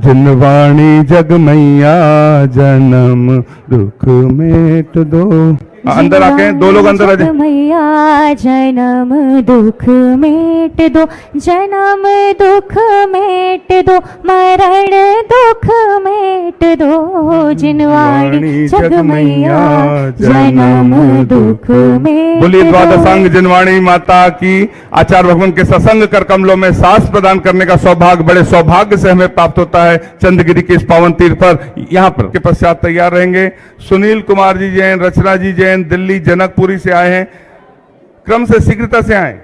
जिनवाणी जग मैया जन्म दुख मेट दो। अंदर आके दो लोग अंदर आ जाए। मैया जन्म दुख मेट दो, जन्म दुख मेट दो, मरण दुख मेट दो। जिनवाणी जग मैया जन्म दुख मेट। बोलिए द्वादशांग जिनवाणी माता की। आचार्य भगवान के सत्संग कर कमलों में सांस प्रदान करने का सौभाग्य बड़े सौभाग्य से हमें प्राप्त होता है चंद्रगिरी के इस पावन तीर्थ पर। यहाँ पर के पश्चात तैयार रहेंगे सुनील कुमार जी जैन, रचना जी जैन, दिल्ली जनकपुरी से आए हैं, क्रम से शीघ्रता से आए।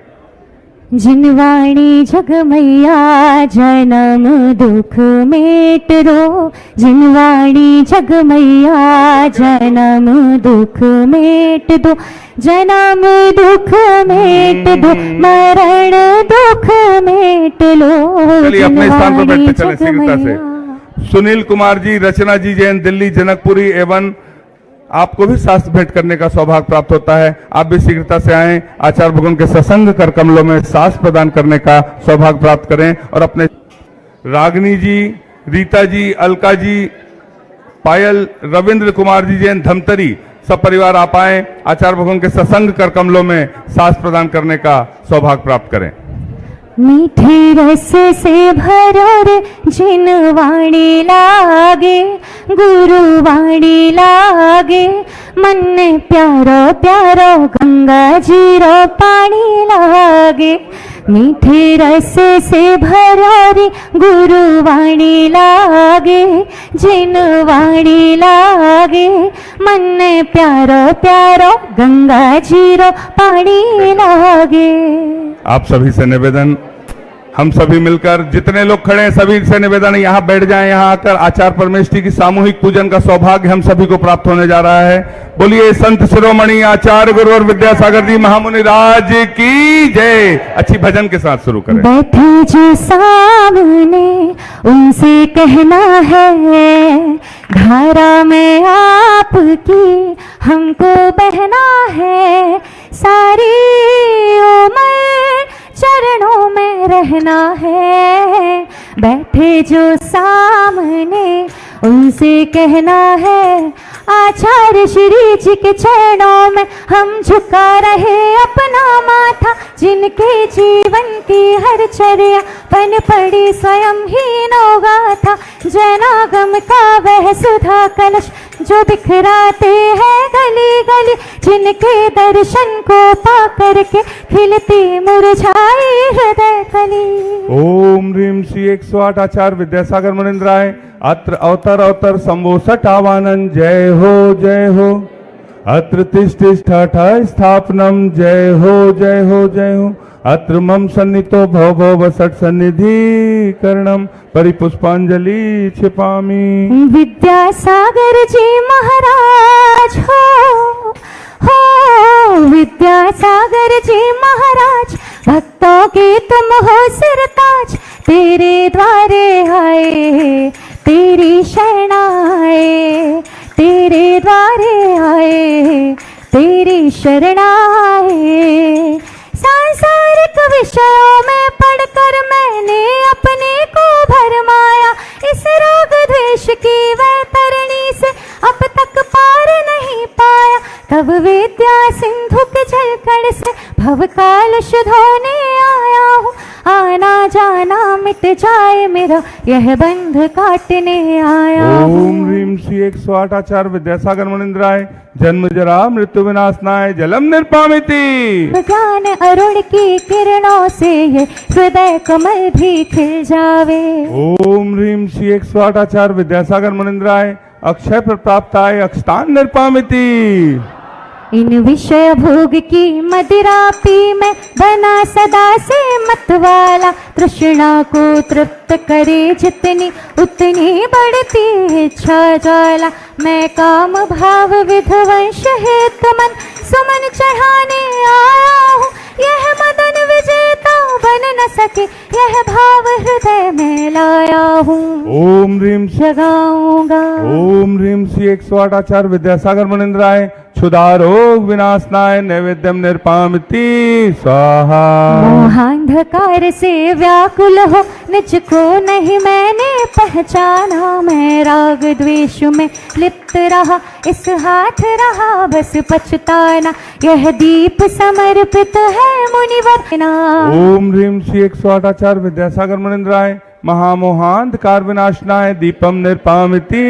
जिनवाणी जग मैया जन्म दुख मेट दो, जिनवाणी जग मैया जन्म दुख मेट दो, जन्म दुख मेट दो, मरण दुख मेट लो। चलिए अपने स्थान पर बैठते चले शीघ्रता से। सुनील कुमार जी, रचना जी जैन, दिल्ली जनकपुरी एवं आपको भी शास्त्र भेंट करने का सौभाग्य प्राप्त होता है। आप भी शीघ्रता से आएं, आचार्य भगवान के सत्संग कर कमलों में शास्त्र प्रदान करने का सौभाग्य प्राप्त करें। और अपने रागिनी जी, रीता जी, अलका जी, पायल, रविंद्र कुमार जी जैन, धमतरी, सब परिवार आप आए, आचार्य भगवान के सत्संग कर कमलों में शास्त्र प्रदान करने का सौभाग्य प्राप्त करें। मीठे रस से भरो रे जिनवाणी लागे, गुरुवाणी लागे, मन प्यारो प्यारो गंगा जीरो पानी लागे। मीठे रस से भरो रे गुरुवाणी लागे, जिनवाणी लागे, मन प्यारो प्यारो गंगा जीरो पानी लागे। आप सभी से निवेदन, हम सभी मिलकर जितने लोग खड़े हैं सभी से निवेदन है यहाँ बैठ जाएं, यहाँ आकर आचार्य परमेष्ठी की सामूहिक पूजन का सौभाग्य हम सभी को प्राप्त होने जा रहा है। बोलिए संत शिरोमणि आचार्य गुरुवर विद्यासागर जी महामुनि राज की जय। अच्छी भजन के साथ शुरू करें। बैठे जो सामने उनसे कहना है, धारा में आपकी हमको बहना है, सारी उम्र चरणों में रहना है। बैठे जो सामने उनसे कहना है, आचार्य श्री जी के चरणों में हम झुका रहे अपना माथा, जिनके जीवन की हर चर्या बन पड़ी स्वयं ही नौगाथा। जनागम का वह सुधा कलश जो बिखराते हैं गली गली, जिनके दर्शन को पा करके खिलती मुरझाई हृदय कली। ओम ह्रीम श्री 108 आचार्य विद्यासागर मुनिंद्राय अत्र अवतर अवतर शंभो सटावानन जय हो जय हो। अत्र तिष्ठिष्ठ स्थापनम जय हो जय हो जय हो। अत्र मम सन्नितो भव भव सट सन्निधि करणम परिपुष्पांजलि क्षिपामि। विद्यासागर जी महाराज हो विद्यासागर जी महाराज, भक्तों के तुम हो सिरताज। तेरे द्वारे आए तेरी शरण आए, तेरे द्वारे आए तेरी शरण आए। सांसारिक विषयों में पढ़कर मैंने अपने को भरमाया, इस रोग द्वेष की वह तरणी से अब तक पार नहीं पाया। तब विद्या सिंधु के जलकण से भव काल धोने आया हूँ, आना जाना मिट जाए मेरा यह बंध काटने आया हूँ। ओम ह्रीम श्री 108 आचार्य विद्यासागर मुनिंद्राय जन्म जरा मृत्यु विनाशनाय जलम निर्पामिति। ज्ञान अरुण की किरणों से ये हृदय कमल भी खिल जावे। ओम ह्रीम श्री 108 आचार्य विद्यासागर मुनिंद्राय अक्षय पर प्राप्त आय अक्षतान निर्पामिति। इन विषय भोग की मदिरा पी मैं बना सदा से मतवाला, तृष्णा को तृप्त करे जितनी उतनी बढ़ती इच्छा ज्वाला। मैं काम भाव विध्वंस हेतु मन सुमन चढ़ाने आया हूँ, यह मदन विजेता बन न सके यह भाव हृदय में लाया हूँ। ओम ह्रीम जगाऊंगा। ओम ह्रीम श्री 108 आचार्य विद्यासागर मुनिंद्राय क्षुधा रोग विनाशनाय नैवेद्यम निर्पामिति स्वाहा। मोहांधकार से व्याकुल हो निज को नहीं मैंने पहचाना, मैं राग द्वेष में लिप्त रहा इस हाथ रहा बस पछताना, यह दीप समर्पित है मुनिवर ना। ओम ह्रीम श्री 108 आचार्य विद्यासागर मुनिंद्राय महामोहांधकार विनाशनाय दीपम निर्पामिति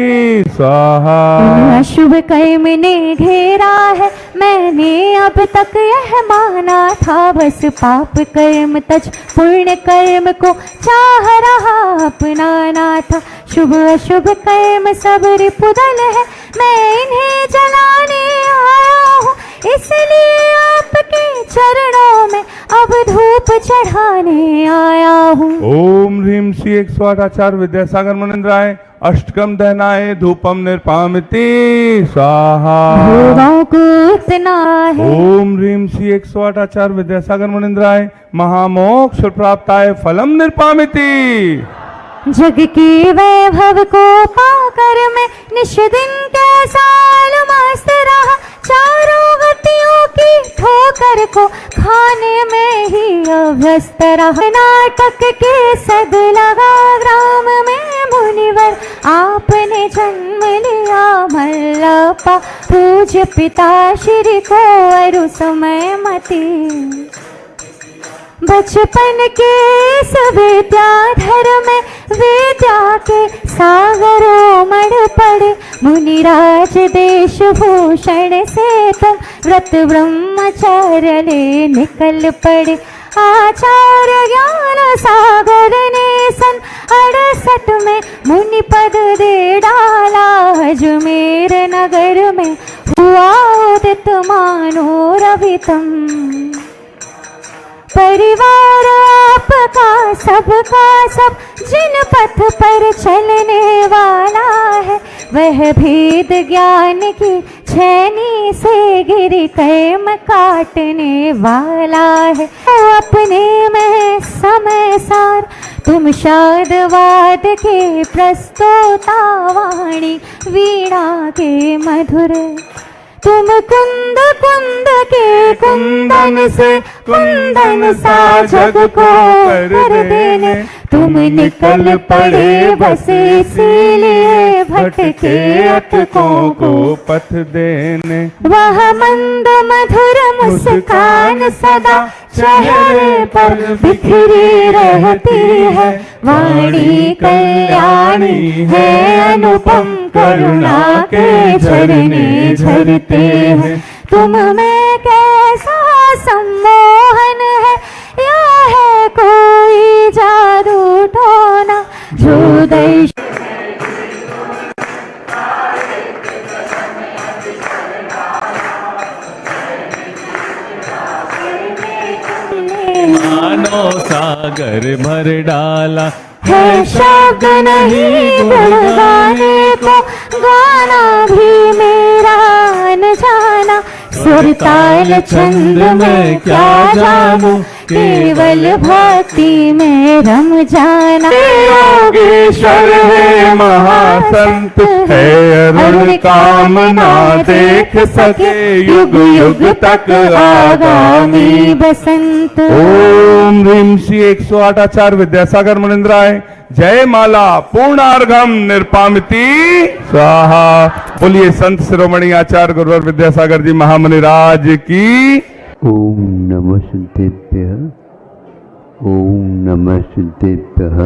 स्वाहा। अशुभ कर्म ने घेरा है मैंने अब तक यह माना था, बस पाप कर्म तज पुण्य कर्म को चाह रहा अपनाना था। शुभ अशुभ कर्म सब रिपुदल है मैं इन्हें जलाने आया हूँ, इसलिए आपके चरणों में अब धूप चढ़ाने आया हूँ। ओम ह्रीम श्री 108 आचार्य विद्यासागर मुनिंद्राय अष्टकम दहनाय धूपम निर्पामिति स्वाहा। भोगों को इतना है ओम ह्रीम श्री 108 आचार्य विद्यासागर मुनिंद्राय महामोक्ष प्राप्ताय फलम निर्पामिति। जग के वैभव को पाकर मैं निश दिन कैसा मस्त रहा, चारों गतियों की ठोकर को खाने में ही अभ्यस्त रहा। नाटक के सद लगा ग्राम में मुनिवर आपने जन्म लिया मल्लपा, पूज्य पिता श्री को अरु समय मती। बचपन के इस विद्याधर में विद्या के सागरों मड़ पड़े, मुनिराज देश भूषण से तुम व्रत ब्रह्मचर्य ले निकल पड़े। आचार्य ज्ञान सागर ने सन 68 में मुनि पद दे डाला, अजमेर नगर में हुआ उदित मानो रवितम। परिवार आपका सबका सब जिन पथ पर चलने वाला है, वह भेद ज्ञान की छैनी से गिरी कर्म काटने वाला है। अपने में समय सार तुम शादवाद के प्रस्तोता वाणी वीणा के मधुर, तुम कुंद कुंद के कुंदन से कुंदन सा जग को कर देने, तुम निकल पड़े बस इसीलिए भटके अटकों को पथ देने। वह मंद मधुर मुस्कान सदा चेहरे पर बिखरी रहती है, वाणी कल्याणी है अनुपम करुणा के झरने झरते हैं। तुम में कैसा सम्मोहन है, या है कोई जादू टोना जो दैश मानो सागर भर डाला है शब्द नहीं गुण गाने को, गाना भी मेरा न जाना, सुर ताल छंद में क्या जानू, केवल भक्ति में रम जाना। योगेश्वर है महासंत है अरुण कामना देख सके, युग युग तक आगामी बसंत। ओम ह्रीम श्री 108 आचार्य विद्यासागर मुनिंद्राय जय माला पूर्णार्घम निर्पामिति स्वाहा। बोलिए संत शिरोमणि आचार्य गुरुवर विद्यासागर जी महामुनि राज की। ओम नमः सिद्धेभ्यः, ओम नमः सिद्धेभ्यः,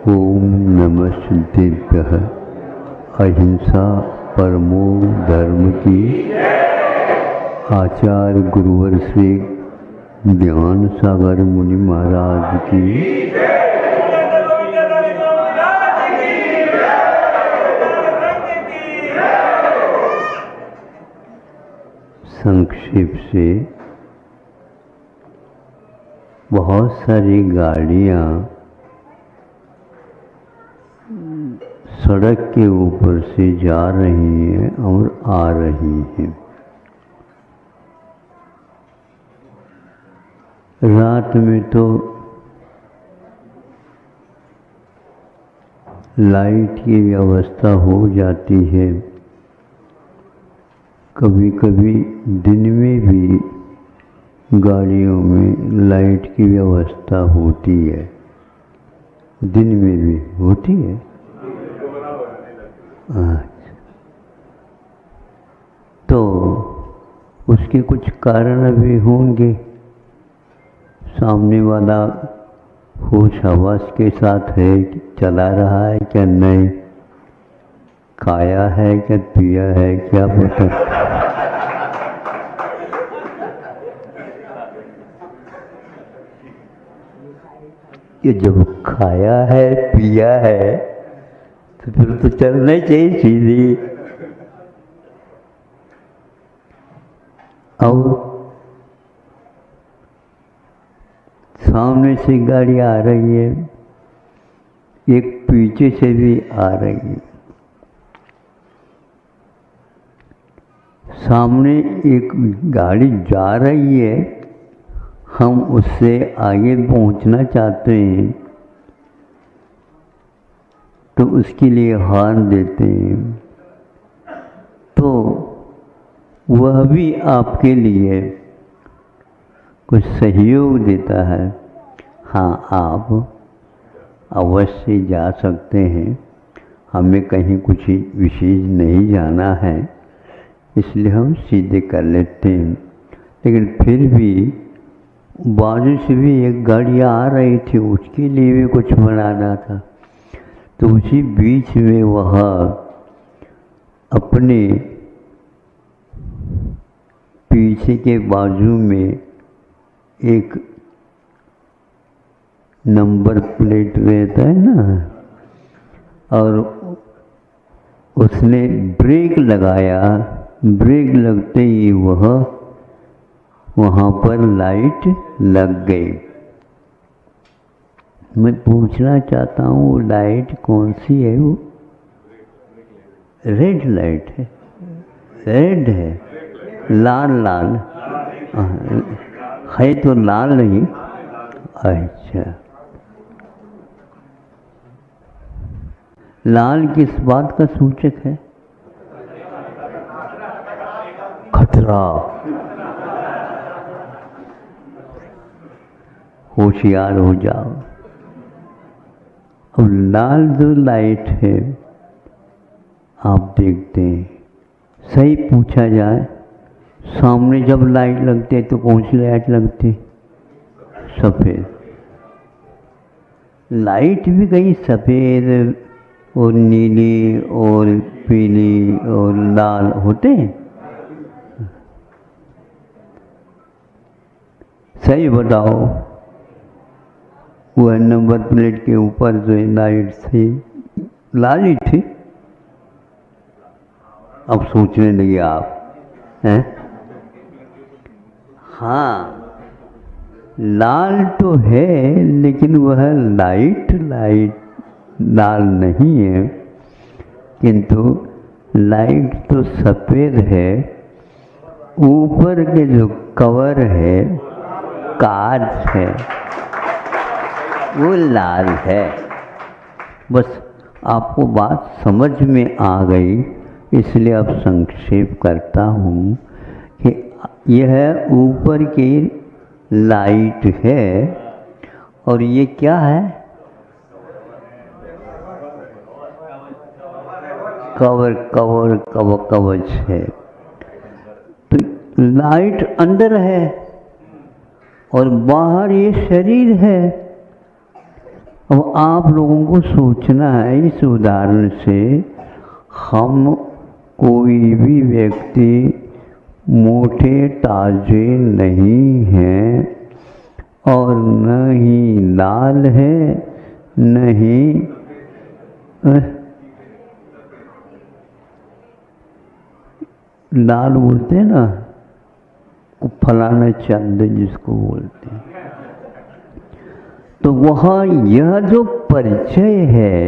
ओम नमः सिद्धेभ्यः। अहिंसा परमो धर्म की आचार्य गुरुवर श्री ज्ञान सागर मुनि महाराज की। संक्षेप से बहुत सारी गाड़ियाँ सड़क के ऊपर से जा रही हैं और आ रही हैं। रात में तो लाइट की व्यवस्था हो जाती है, कभी कभी दिन में भी गाड़ियों में लाइट की व्यवस्था होती है, दिन में भी होती है। अच्छा, तो उसके कुछ कारण भी होंगे। सामने वाला होश हवास के साथ है, चला रहा है क्या नहीं, खाया है क्या पिया है, क्या पता। ये जब खाया है पिया है तो फिर तो चलना चाहिए सीधी। और सामने से गाड़ी आ रही है, एक पीछे से भी आ रही है। सामने एक गाड़ी जा रही है, हम उससे आगे पहुंचना चाहते हैं तो उसके लिए हॉर्न देते हैं, तो वह भी आपके लिए कुछ सहयोग देता है। हाँ, आप अवश्य जा सकते हैं, हमें कहीं कुछ विशेष नहीं जाना है, इसलिए हम सीधे कर लेते हैं। लेकिन फिर भी बाजू से भी एक गाड़ी आ रही थी, उसके लिए भी कुछ बनाना था, तो उसी बीच में वह अपने पीछे के बाजू में एक नंबर प्लेट रहता है ना, और उसने ब्रेक लगाया। ब्रेक लगते ही वह वहाँ पर लाइट लग गई। मैं पूछना चाहता हूँ, वो लाइट कौन सी है? वो रेड लाइट है, रेड है, लाल लाल है तो लाल नहीं। अच्छा, लाल किस बात का सूचक है? खतरा। होशियार हो जाओ। अब लाल जो लाइट है आप देखते हैं, सही पूछा जाए, सामने जब लाइट लगती है तो कौन सी लाइट लगती है? सफ़ेद। लाइट भी कहीं सफ़ेद और नीली और पीली और लाल होते हैं? सही बताओ। वह नंबर प्लेट के ऊपर जो लाइट थी लाल ही थी। अब सोचने लगे आप हैं? हाँ, लाल तो है, लेकिन वह लाइट लाल नहीं है, किंतु लाइट तो सफ़ेद है। ऊपर के जो कवर है, कांच है, वो लाल है। बस आपको बात समझ में आ गई, इसलिए अब संक्षेप करता हूँ कि यह ऊपर की लाइट है और ये क्या है? कवच है। तो लाइट अंदर है और बाहर ये शरीर है। अब आप लोगों को सोचना है, इस उदाहरण से हम कोई भी व्यक्ति मोटे ताजे नहीं हैं और न ही लाल है, न ही लाल बोलते हैं ना, फलाना चंद जिसको बोलते हैं। तो वहाँ यह जो परिचय है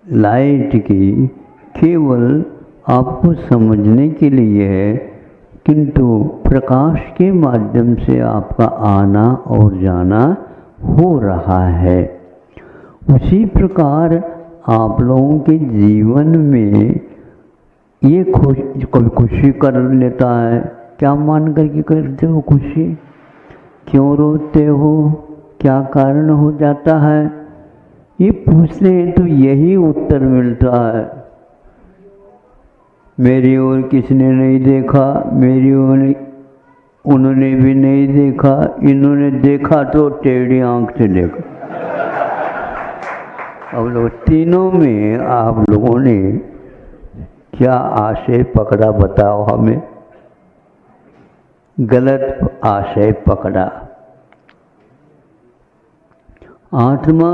लाइट की, केवल आपको समझने के लिए है, किंतु प्रकाश के माध्यम से आपका आना और जाना हो रहा है। उसी प्रकार आप लोगों के जीवन में ये कभी खुशी कर लेता है, क्या मान करके करते हो खुशी, क्यों रोते हो, क्या कारण हो जाता है, ये पूछते हैं तो यही उत्तर मिलता है, मेरी ओर किसने नहीं देखा, मेरी ओर उन्होंने भी नहीं देखा, इन्होंने देखा तो टेढ़ी आंख से देखा। अब लोग तीनों में आप लोगों ने क्या आशय पकड़ा बताओ हमें? गलत आशय पकड़ा। आत्मा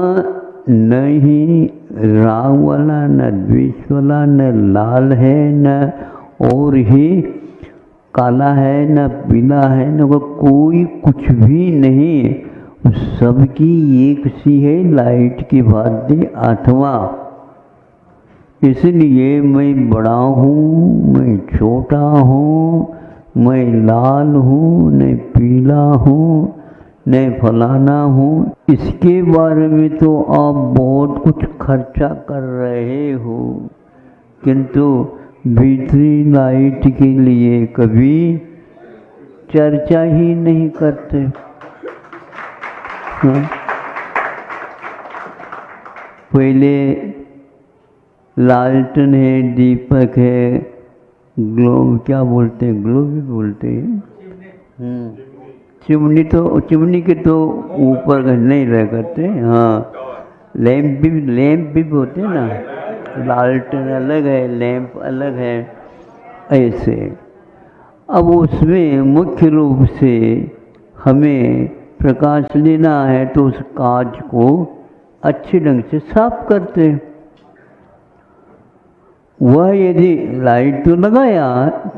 न ही राग वाला, न द्वेष वाला, न लाल है, न और ही काला है, न पीला है, न कोई कुछ भी नहीं, सबकी एक सी है लाइट की भांति आत्मा। इसलिए मैं बड़ा हूँ, मैं छोटा हूँ, मैं लाल हूँ, न पीला हूँ, न फलाना हूँ, इसके बारे में तो आप बहुत कुछ खर्चा कर रहे हो, किंतु भीतरी लाइट के लिए कभी चर्चा ही नहीं करते। हाँ? पहले लालटेन है, दीपक है, ग्लोब क्या बोलते हैं, ग्लोब भी बोलते हैं, चिमनी के तो ऊपर नहीं रह करते। हाँ, लैंप भी होते हैं ना, लालटेन अलग है, लैंप अलग है, ऐसे। अब उसमें मुख्य रूप से हमें प्रकाश लेना है तो उस कांच को अच्छे ढंग से साफ करते हैं। वह यदि लाइट तो लगाया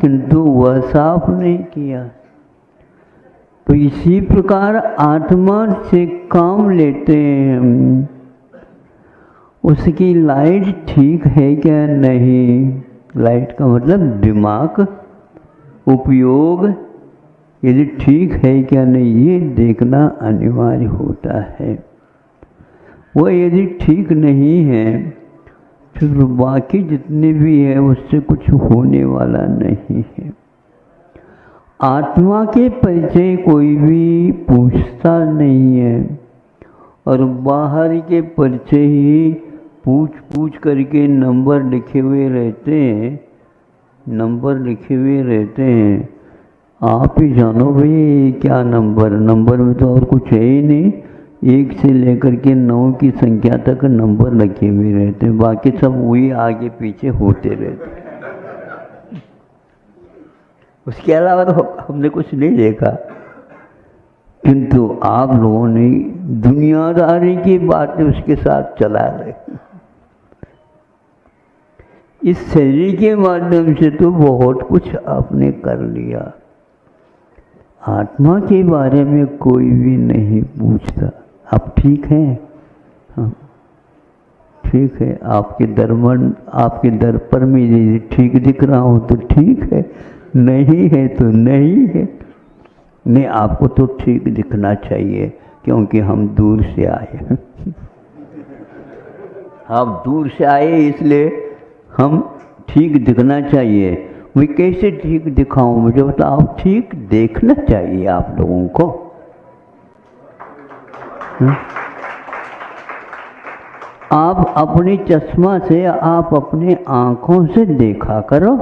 किंतु वह साफ नहीं किया, तो इसी प्रकार आत्मा से काम लेते हैं हम, उसकी लाइट ठीक है क्या नहीं, लाइट का मतलब दिमाग उपयोग यदि ठीक है क्या नहीं, ये देखना अनिवार्य होता है। वह यदि ठीक नहीं है फिर बाकी जितने भी है उससे कुछ होने वाला नहीं है। आत्मा के परिचय कोई भी पूछता नहीं है, और बाहर के परिचय ही पूछ करके नंबर लिखे हुए रहते हैं, नंबर लिखे हुए रहते हैं। आप ही जानो भाई क्या नंबर में तो और कुछ है ही नहीं, 1 से लेकर के 9 की संख्या तक नंबर लगे हुए रहते हैं, बाकी सब वही आगे पीछे होते रहते हैं। उसके अलावा तो हमने कुछ नहीं देखा, किंतु आप लोगों ने दुनियादारी की बातें उसके साथ चला रहे। इस शरीर के माध्यम से तो बहुत कुछ आपने कर लिया, आत्मा के बारे में कोई भी नहीं पूछता। आप ठीक हैं? हाँ ठीक है, आपके दर्पण में यदि ठीक दिख रहा हो तो ठीक है, नहीं है तो नहीं है। नहीं, आपको तो ठीक दिखना चाहिए क्योंकि हम दूर से आए हैं। आप दूर से आए इसलिए हम ठीक दिखना चाहिए। मैं कैसे ठीक दिखाऊं, मुझे बताओ। आप ठीक देखना चाहिए आप लोगों को। आप अपने चश्मा से, आप अपने आंखों से देखा करो।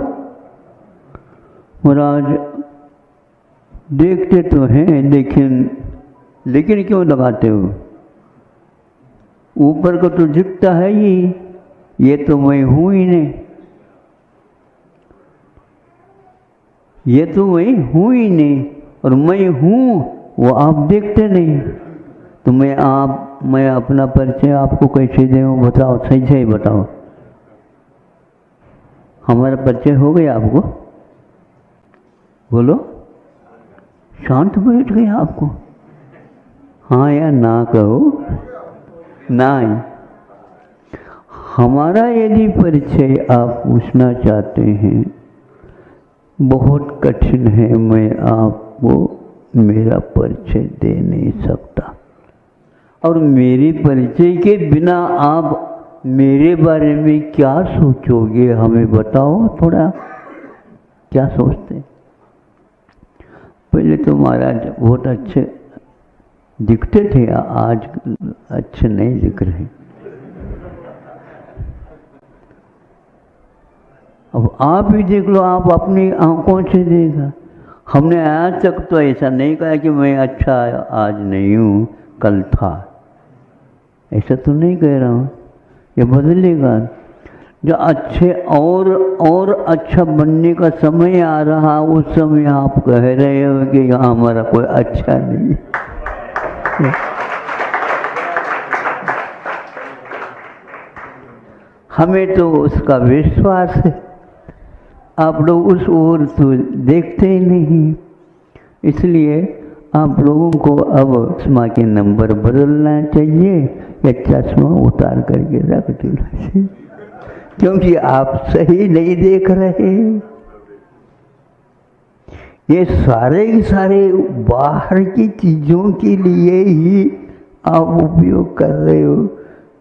महाराज देखते तो हैं लेकिन क्यों लगाते हो? ऊपर को तो दिखता है ये तो मैं हूं ही नहीं, ये तो मैं हूं ही नहीं, और मैं हूं वो आप देखते नहीं। तो मैं अपना परिचय आपको कैसे दूं? बताओ, सही बताओ। हमारा परिचय हो गया आपको? बोलो, शांत बैठ गए आपको? हाँ या ना कहो। नहीं, हमारा यदि परिचय आप पूछना चाहते हैं, बहुत कठिन है, मैं आपको मेरा परिचय दे नहीं सकता। और मेरे परिचय के बिना आप मेरे बारे में क्या सोचोगे, हमें बताओ थोड़ा, क्या सोचते? पहले तो महाराज बहुत अच्छे दिखते थे, आज अच्छे नहीं दिख रहे। अब आप भी देख लो, आप अपनी आंखों से देखा। हमने आज तक तो ऐसा नहीं कहा कि मैं अच्छा आज नहीं हूँ, कल था। ऐसा तो नहीं कह रहा हूँ, ये बदलेगा। जो अच्छे और अच्छा बनने का समय आ रहा, उस समय आप कह रहे हो कि यहाँ हमारा कोई अच्छा नहीं। हमें तो उसका विश्वास है, आप लोग उस ओर तो देखते ही नहीं। इसलिए आप लोगों को अब चश्मा के नंबर बदलना चाहिए या चश्मा उतार करके रख देना चाहिए, क्योंकि आप सही नहीं देख रहे। ये सारे के सारे बाहर की चीज़ों के लिए ही आप उपयोग कर रहे हो,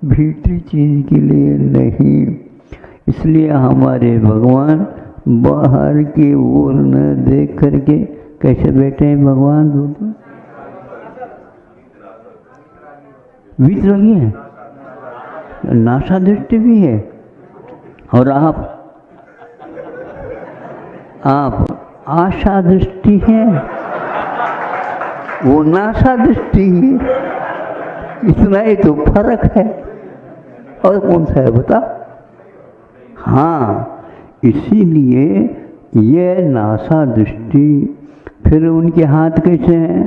भीतरी चीज़ के लिए नहीं। इसलिए हमारे भगवान बाहर की ओर न देख करके कैसे बैठे हैं भगवान? वितरंगी है, नासा दृष्टि भी है। और आप आशा दृष्टि है, वो नासा दृष्टि है। इतना ही तो फर्क है, और कौन सा है बता? हाँ, इसीलिए ये नासा दृष्टि। फिर उनके हाथ कैसे हैं?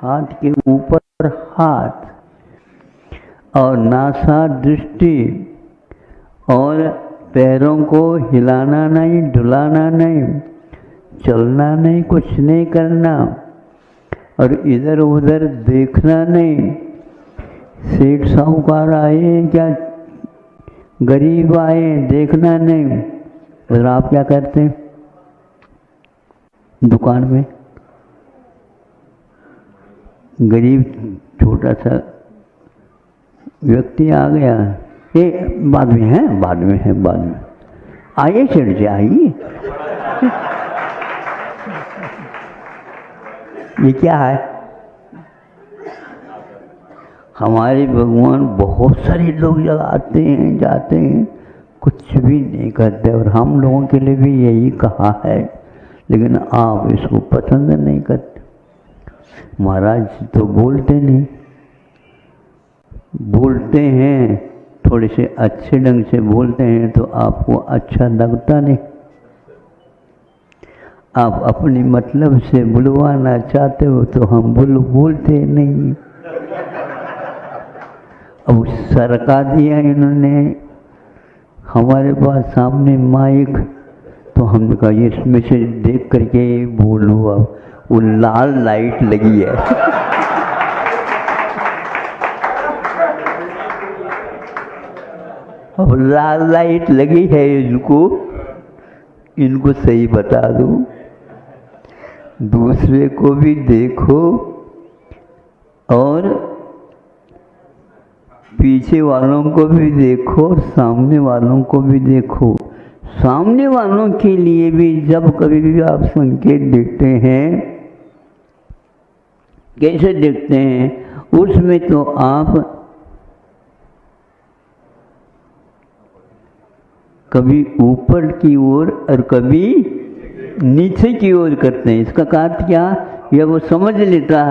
हाथ के ऊपर हाथ, और नासा दृष्टि, और पैरों को हिलाना नहीं, डुलाना नहीं, चलना नहीं, कुछ नहीं करना, और इधर उधर देखना नहीं। सेठ साहूकार आए क्या गरीब आए, देखना नहीं। और आप क्या करते हैं? दुकान में गरीब छोटा सा व्यक्ति आ गया, ये बाद में है, बाद में है, बाद में आइए सेठ जी आइए। ये क्या है? हमारे भगवान बहुत सारे लोग आते हैं जाते हैं, कुछ भी नहीं करते। और हम लोगों के लिए भी यही कहा है, लेकिन आप इसको पसंद नहीं करते। महाराज तो बोलते नहीं, बोलते हैं थोड़े से अच्छे ढंग से बोलते हैं तो आपको अच्छा लगता नहीं। आप अपने मतलब से बुलवाना चाहते हो तो हम बोलते नहीं। अब सरका दिया इन्होंने हमारे पास सामने माइक, तो हमने कहा ये इसमें से देख करके बोलो। अब वो लाल लाइट लगी है। अब लाल लाइट लगी है, इनको सही बता दूं, दूसरे को भी देखो और पीछे वालों को भी देखो और सामने वालों को भी देखो। सामने वालों के लिए भी जब कभी भी आप संकेत देखते हैं, कैसे देखते हैं? उसमें तो आप कभी ऊपर की ओर और कभी नीचे की ओर करते हैं। इसका अर्थ क्या? यह वो समझ लेता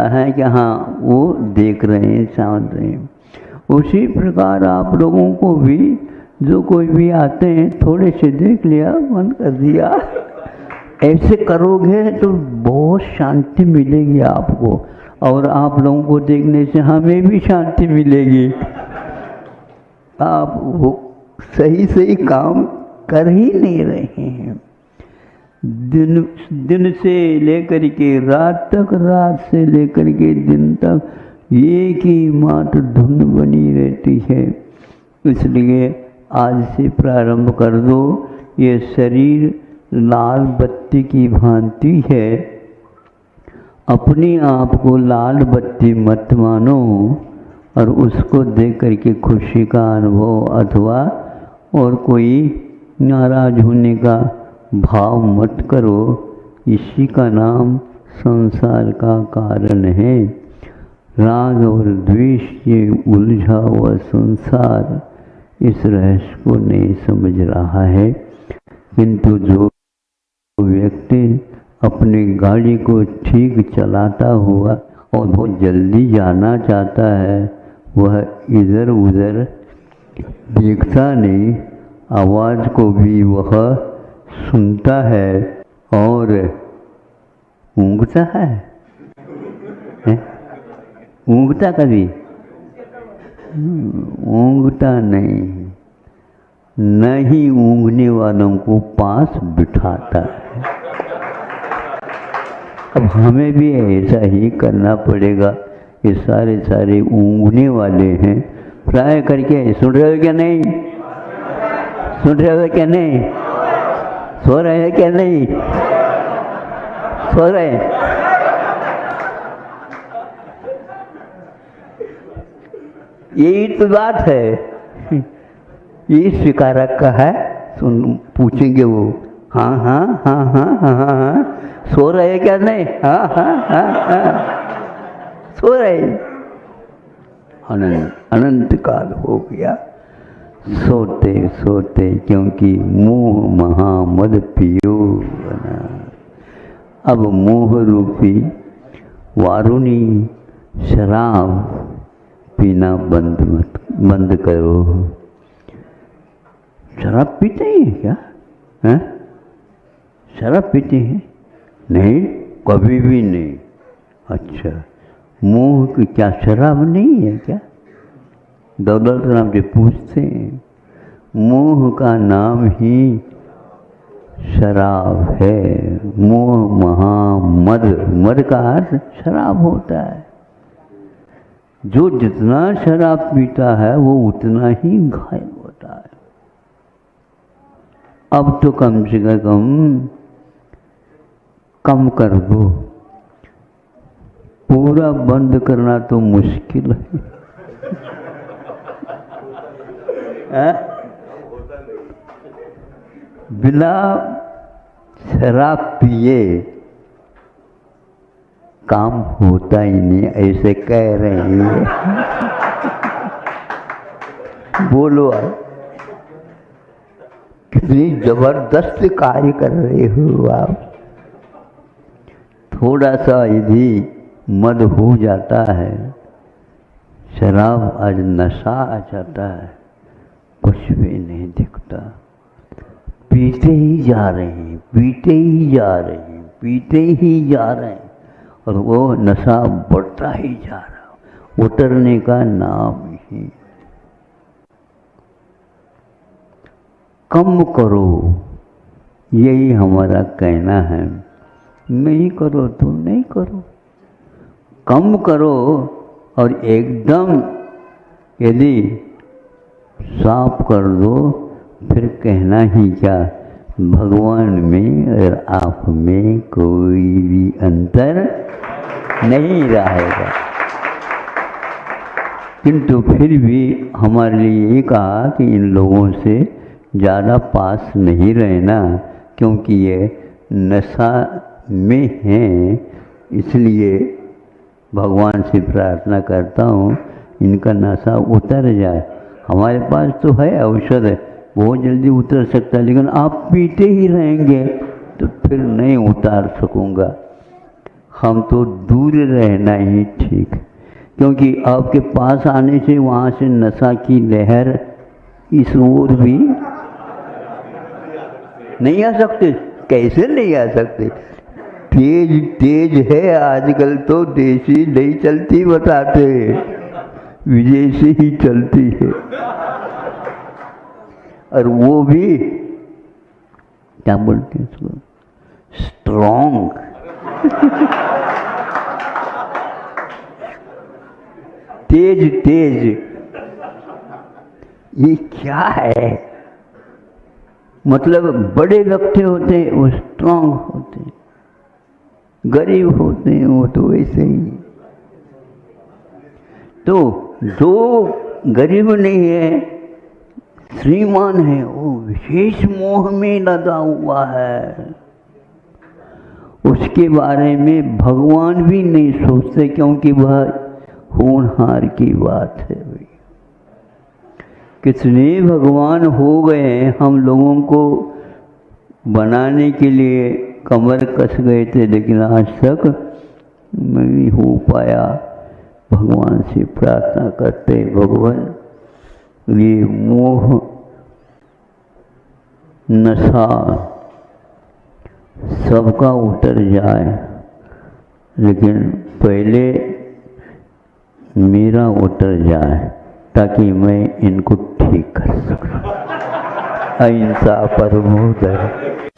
है कि हाँ वो देख रहे हैं, समझ रहे हैं। उसी प्रकार आप लोगों को भी जो कोई भी आते हैं थोड़े से देख लिया, बंद कर दिया। ऐसे करोगे तो बहुत शांति मिलेगी आपको, और आप लोगों को देखने से हमें भी शांति मिलेगी। आप वो सही काम कर ही नहीं रहे हैं। दिन से लेकर के रात तक, रात से लेकर के दिन तक एक ही मात्र धुन बनी रहती है। इसलिए आज से प्रारंभ कर दो। ये शरीर लाल बत्ती की भांति है, अपने आप को लाल बत्ती मत मानो, और उसको देख करके खुशी का अनुभव अथवा और कोई नाराज होने का भाव मत करो। इसी का नाम संसार का कारण है। राग और द्वेष से उलझा हुआ संसार इस रहस्य को नहीं समझ रहा है। किंतु जो व्यक्ति अपनी गाड़ी को ठीक चलाता हुआ और बहुत जल्दी जाना चाहता है, वह इधर उधर देखता नहीं, आवाज़ को भी वह सुनता है और ऊँघता है, ऊँघता कभी ऊँघता नहीं, न ही ऊँघने वालों को पास बिठाता है। अब हमें भी ऐसा ही करना पड़ेगा। ये सारे ऊँघने वाले हैं, प्राय करके सुन रहे हो क्या नहीं? सुन रहे हो क्या नहीं? सो रहे हैं क्या नहीं? सो रहे हैं? यही तो बात है। ये स्वीकारक का है। सुन पूछेंगे वो, हाँ हाँ हाँ हाँ हाँ हाँ हाँ, सो रहे क्या नहीं? हाँ हाँ हाँ हाँ, सो रहे। अनंत काल हो गया सोते सोते, क्योंकि मोह महामद पियो बना। अब मोह रूपी वारुणी शराब पीना बंद करो। शराब पीते हैं क्या? हैं? शराब पीते हैं? नहीं, कभी भी नहीं। अच्छा, मोह की क्या शराब नहीं है क्या? दौलत राम जी पूछते हैं। मोह का नाम ही शराब है। मोह महामद, मद का अर्थ शराब होता है। जो जितना शराब पीता है वो उतना ही घायल होता है। अब तो कम से कम कर दो। पूरा बंद करना तो मुश्किल है। बिना शराब पिए काम होता ही नहीं, ऐसे कह रहे हैं। बोलो कितनी जबरदस्त कार्य कर रहे हो आप। थोड़ा सा यदि मद हो जाता है, शराब आज नशा आ जाता है, कुछ भी नहीं दिखता। पीते ही जा रहे हैं, पीते ही जा रहे हैं, पीते ही जा रहे हैं, और वो नशा बढ़ता ही जा रहा, उतरने का नाम ही। कम करो, यही हमारा कहना है। नहीं करो तो नहीं करो, कम करो। और एकदम यदि साफ कर दो, फिर कहना ही क्या, भगवान में और आप में कोई भी अंतर नहीं रहेगा। किंतु फिर भी हमारे लिए ये कहा कि इन लोगों से ज़्यादा पास नहीं रहना, क्योंकि ये नशा में हैं। इसलिए भगवान से प्रार्थना करता हूँ इनका नशा उतर जाए। हमारे पास तो है औषध, है बहुत जल्दी उतर सकता है, लेकिन आप पीते ही रहेंगे तो फिर नहीं उतार सकूँगा। हम तो दूर रहना ही ठीक, क्योंकि आपके पास आने से वहाँ से नशा की लहर इस ओर भी नहीं आ सकते। कैसे नहीं आ सकते? तेज तेज है आजकल तो, देसी नहीं चलती बताते, विदेशी ही चलती है। और वो भी क्या बोलते हैं उसको, स्ट्रॉन्ग। तेज तेज, ये क्या है? मतलब बड़े व्यक्ति होते हैं वो स्ट्रॉन्ग होते हैं, गरीब होते हैं वो तो वैसे ही। तो जो गरीब नहीं है, श्रीमान है, वो विशेष मोह में लगा हुआ है। उसके बारे में भगवान भी नहीं सोचते, क्योंकि वह होनहार की बात है। भाई कितने भगवान हो गए, हम लोगों को बनाने के लिए कमर कस गए थे, लेकिन आज तक नहीं हो पाया। भगवान से प्रार्थना करते, भगवान ये मोह नशा सबका उतर जाए, लेकिन पहले मेरा उतर जाए, ताकि मैं इनको ठीक कर सकूं। अहिंसा परमो धर्म।